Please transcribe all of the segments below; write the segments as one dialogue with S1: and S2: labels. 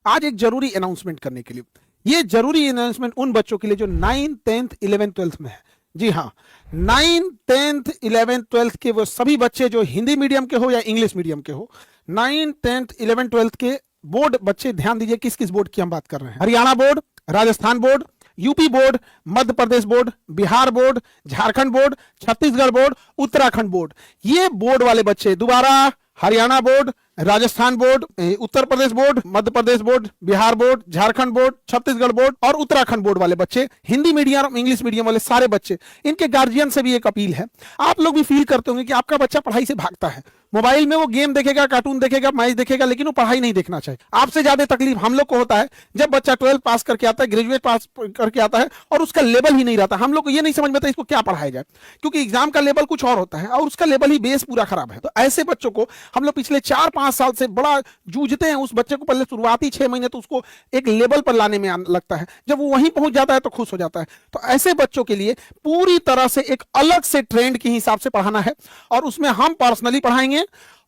S1: आज एक जरूरी अनाउंसमेंट करने के लिए। ये जरूरी अनाउंसमेंट उन बच्चों के लिए जो 9th 10th 11th 12th में है। जी हाँ, 9th 10th 11th 12th के वो सभी बच्चे जो हिंदी मीडियम के हो या इंग्लिश मीडियम के हो, 9th 10th 11th 12th के बोर्ड बच्चे, ध्यान दीजिए किस किस बोर्ड की हम बात कर रहे हैं। Haryana board, Rajasthan board, UP board, Madhya Pradesh board, Bihar board, Jharkhand board, Chhattisgarh board, Uttarakhand board. ये बोर्ड वाले बच्चे, दोबारा Haryana board, Rajasthan board, Uttar Pradesh board, Madhya Pradesh board, Bihar board, Jharkhand board, Chhattisgarh board और उत्तराखंड बोर्ड वाले बच्चे, हिंदी मीडियम इंग्लिश मीडियम वाले सारे बच्चे, इनके गार्जियन से भी एक अपील है। आप लोग भी फील करते होंगे कि आपका बच्चा पढ़ाई से भागता है, मोबाइल में वो गेम देखेगा, कार्टून देखेगा, मैच देखेगा, लेकिन वो पढ़ाई नहीं देखना चाहिए। आपसे ज्यादा तकलीफ हम लोग को होता है जब बच्चा 12th पास करके आता है, ग्रेजुएट पास करके आता है और उसका लेवल ही नहीं रहता। हम लोग को ये नहीं समझ में आता इसको क्या पढ़ाया जाए, क्योंकि एग्जाम का लेवल कुछ और होता है और उसका लेवल ही बेस पूरा खराब है। तो ऐसे बच्चों को हम लोग पिछले 4-5 साल से बड़ा जूझते हैं। उस बच्चे को पहले शुरुआती 6 महीने तो उसको एक लेवल पर लाने में लगता है, जब वो वहीं पहुंच जाता है तो खुश हो जाता है। तो ऐसे बच्चों के लिए पूरी तरह से एक अलग से ट्रेंड के हिसाब से पढ़ाना है और उसमें हम पर्सनली पढ़ाएंगे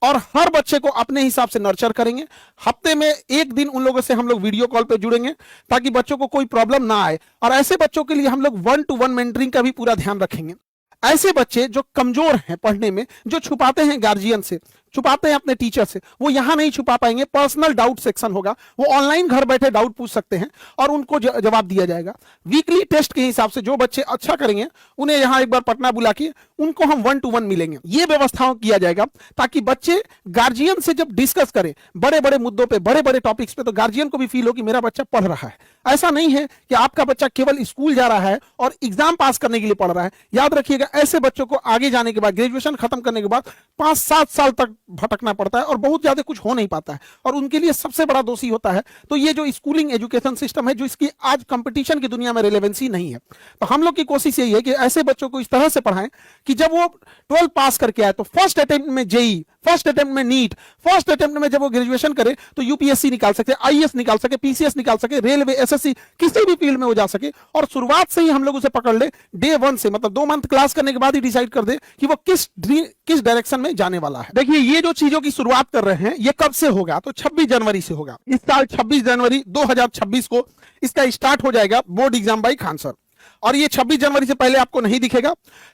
S1: और हर बच्चे को अपने हिसाब से नर्चर करेंगे। हफ्ते में एक दिन उन लोगों से हम लोग वीडियो कॉल पे जुड़ेंगे ताकि बच्चों को कोई प्रॉब्लम ना आए। और ऐसे बच्चों के लिए हम लोग 1-to-1 मेंटरिंग का भी पूरा ध्यान रखेंगे। ऐसे बच्चे जो कमजोर हैं पढ़ने में, जो छुपाते हैं गार्जियन से, छुपाते हैं अपने टीचर से, वो यहां नहीं छुपा पाएंगे। पर्सनल डाउट सेक्शन होगा, वो ऑनलाइन घर बैठे डाउट पूछ सकते हैं और उनको जवाब दिया जाएगा। वीकली टेस्ट के हिसाब से जो बच्चे अच्छा करेंगे उन्हें यहां एक बार पटना बुला के उनको हम 1-to-1 मिलेंगे। ये व्यवस्थाओं किया जाएगा ताकि बच्चे गार्जियन से जब डिस्कस करें बड़े बड़े मुद्दों पे, बड़े बड़े टॉपिक्स पे, तो गार्जियन को भी फील हो कि मेरा बच्चा पढ़ रहा है। ऐसा नहीं है कि आपका बच्चा केवल स्कूल जा रहा है और एग्जाम पास करने के लिए पढ़ रहा है। याद रखिएगा, ऐसे बच्चों को आगे जाने के बाद, ग्रेजुएशन खत्म करने के बाद 5-7 साल तक भटकना पड़ता है और बहुत ज्यादा कुछ हो नहीं पाता है और उनके लिए सबसे बड़ा दोषी होता है। तो ये जो स्कूलिंग एजुकेशन सिस्टम है, जो इसकी आज कंपटीशन की दुनिया में रिलेवेंसी नहीं है, तो हम लोग की कोशिश यही है कि ऐसे बच्चों को इस तरह से पढ़ाएं कि जब वो 12 पास करके आए तो फर्स्ट अटेम्प्ट में जेई, फर्स्ट अटेम्प्ट में नीट, फर्स्ट अटेम्प्ट में जब वो ग्रेजुएशन करे तो यूपीएससी निकाल सके, आईएएस निकाल सके, पीसीएस निकाल सके, रेलवे, एसएससी, किसी भी फील्ड में वो जा सके। और शुरुआत से ही हम लोग उसे पकड़ ले, डे 1 से, मतलब 2 मंथ क्लास करने के बाद ही डिसाइड कर दे कि वो किस डायरेक्शन में जाने वाला है। देखिए, ये जो चीजों की शुरुआत कर रहे हैं ये कब से होगा, तो 26 जनवरी से होगा। इस साल 26 जनवरी 2026 को इसका स्टार्ट हो जाएगा board exam by Khan sir. और ये 26 जनवरी से पहले आपको नहीं दिखेगा,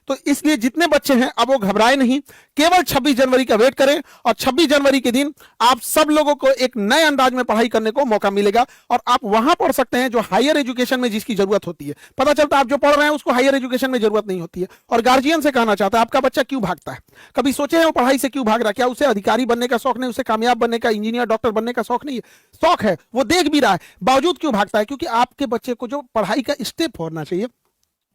S1: तो इसलिए जितने बच्चे हैं अब वो घबराए नहीं, केवल 26 जनवरी का वेट करें और 26 जनवरी के दिन आप सब लोगों को एक नए अंदाज में पढ़ाई करने को मौका मिलेगा और आप वहां पढ़ सकते हैं जो हायर एजुकेशन में जिसकी जरूरत होती है। पता चलता है आप जो पढ़ रहे हैं उसको हायर एजुकेशन में जरूरत नहीं होती है। और गार्जियन से कहना चाहता है, आपका बच्चा क्यों भागता है? कभी सोचे हैं वो पढ़ाई से क्यों भाग रहा है? क्या उसे अधिकारी बनने का शौक नहीं, उसे कामयाब बनने का, इंजीनियर, डॉक्टर बनने का शौक नहीं है? शौक है, वो देख भी रहा है, बावजूद क्यों भागता है? क्योंकि आपके बच्चे को जो पढ़ाई का स्टेप होना चाहिए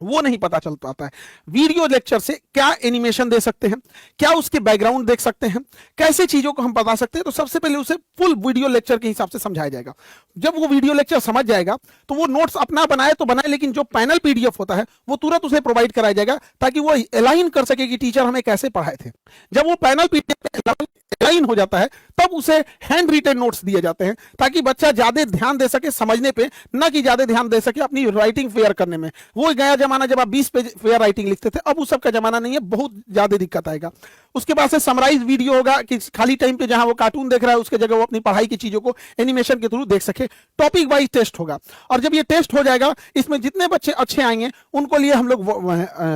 S1: वो नहीं पता चल पाता है। वीडियो लेक्चर से क्या एनिमेशन दे सकते हैं, क्या उसके बैकग्राउंड देख सकते हैं, कैसे चीजों को हम बता सकते हैं, तो सबसे पहले उसे फुल वीडियो लेक्चर के हिसाब से समझाया जाएगा। जब वो वीडियो लेक्चर समझ जाएगा तो वो नोट्स अपना बनाए तो बनाए, लेकिन जो पैनल पीडीएफ होता है वो तुरंत उसे प्रोवाइड कराया जाएगा ताकि वो अलाइन कर सके कि टीचर हमें कैसे पढ़ाए थे। जब वो पैनल पीडीएफ अलाइन हो जाता है तब उसे हैंड रिटन नोट्स दिए जाते हैं ताकि बच्चा ज्यादा ध्यान दे सके समझने पे, न कि ज्यादा ध्यान दे सके अपनी राइटिंग फेयर करने में। वो गया जमाना जब आप 20 पेज फेयर राइटिंग लिखते थे, अब उस सब का जमाना नहीं है, बहुत ज्यादा दिक्कत आएगा। उसके बाद से समराइज वीडियो होगा कि खाली टाइम पे जहां वो कार्टून देख रहा है उसके जगह वो अपनी पढ़ाई की चीजों को एनिमेशन के थ्रू देख सके। टॉपिक वाइज टेस्ट होगा और जब ये टेस्ट हो जाएगा, इसमें जितने बच्चे अच्छे आएंगे उनको लिए हम लोग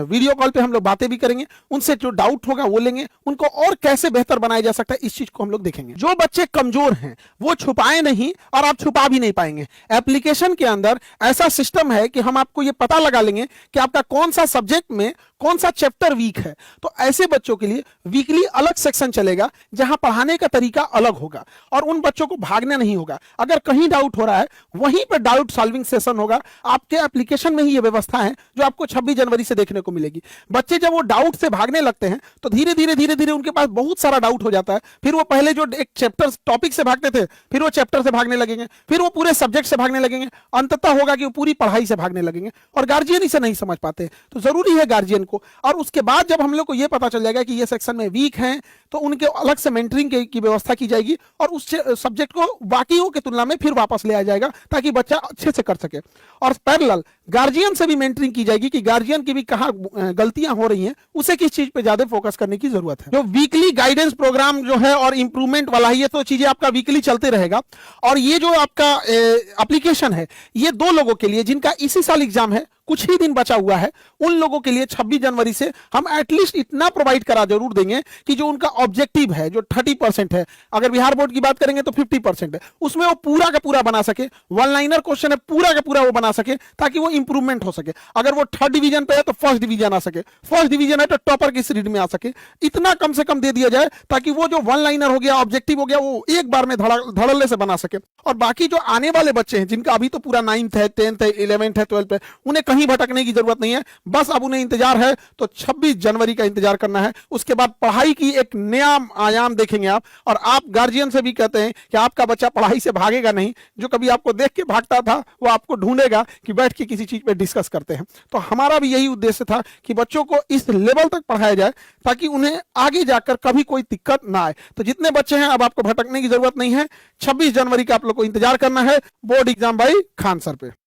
S1: वीडियो कॉल पे हम लोग बातें भी करेंगे, उनसे जो डाउट होगा वो लेंगे, उनको और कैसे बेहतर बनाया जा सकता है इस चीज को हम लोग देखेंगे। जो बच्चे कमजोर हैं वो छुपाए नहीं और आप छुपा भी नहीं पाएंगे। एप्लीकेशन के अंदर ऐसा सिस्टम है कि हम आपको ये पता लगा लेंगे कि आपका कौन सा सब्जेक्ट में कौन सा चैप्टर वीक है। तो ऐसे बच्चों के लिए वीकली अलग सेक्शन चलेगा जहां पढ़ाने का तरीका अलग होगा और उन बच्चों को भागना नहीं होगा। अगर कहीं डाउट हो रहा है वहीं पर डाउट सॉल्विंग सेशन होगा। आपके एप्लीकेशन में ही ये व्यवस्था है जो आपको 26 जनवरी से देखने को मिलेगी। बच्चे जब वो डाउट से भागने लगते हैं तो धीरे धीरे उनके पास बहुत सारा डाउट हो जाता है। फिर वो पहले जो एक चैप्टर टॉपिक से भागते थे फिर वो चैप्टर से भागने लगेंगे, फिर वो पूरे सब्जेक्ट से भागने लगेंगे, अंततः होगा कि वो पूरी पढ़ाई से भागने लगेंगे और गार्जियन इसे नहीं समझ पाते। तो जरूरी है गार्जियन को, और उसके बाद जब हम लोग को ये पता चल जाएगा कि ये सेक्शन में वीक हैं तो उनके अलग से मेंटरिंग की व्यवस्था की जाएगी और उस सब्जेक्ट को बाकियों की तुलना में फिर वापस ले आया जाएगा ताकि बच्चा अच्छे से कर सके। और पैरेलल गार्जियन से भी मेंटरिंग की जाएगी कि गार्जियन की भी कहाँ गलतियां हो रही हैं, उसे किस चीज पे ज्यादा फोकस करने की जरूरत है। जो वीकली गाइडेंस प्रोग्राम जो है और इंप्रूवमेंट वाला है, ये तो चीजें आपका वीकली चलते रहेगा। और ये जो आपका एप्लीकेशन है ये 2 लोगों के लिए जिनका इसी साल एग्जाम है, कुछ ही दिन बचा हुआ है, उन लोगों के लिए 26 जनवरी से हम एटलीस्ट इतना प्रोवाइड करा जरूर देंगे कि जो उनका ऑब्जेक्टिव है, जो 30% है, अगर बिहार बोर्ड की बात करेंगे तो 50% है, उसमें वो पूरा का पूरा बना सके। वन लाइनर क्वेश्चन है, पूरा का पूरा वो बना सके ताकि वो इंप्रूवमेंट हो सके। अगर वो 3rd डिवीजन पे है तो 1st डिवीजन आ सके, 1st डिवीजन है तो टॉपर की सीरीज में आ सके। इतना कम से कम दे दिया जाए ताकि वो जो वन लाइनर हो गया, ऑब्जेक्टिव हो गया, वो एक बार में धड़ल्ले से बना सके। और बाकी जो आने वाले बच्चे हैं जिनका अभी तो पूरा 9th है, 10th है, 11th है, 12th है, उन्हें कहीं भटकने की जरूरत नहीं है। बस अब उन्हें इंतजार है तो 26 जनवरी का इंतजार करना है। उसके बाद पढ़ाई की एक नया आयाम देखेंगे आप। और आप गार्जियन से भी कहते हैं कि आपका बच्चा पढ़ाई से भागेगा नहीं, जो कभी आपको देख के भागता था वो आपको ढूंढेगा कि बैठ के किसी चीज पे डिस्कस करते हैं। तो हमारा भी यही उद्देश्य था कि बच्चों को इस लेवल तक पढ़ाया जाए ताकि उन्हें आगे जाकर कभी कोई दिक्कत ना आए। तो जितने बच्चे हैं अब आपको भटकने की जरूरत नहीं है। 26 जनवरी का आप लोग को इंतजार करना है board exam by Khan sir पे।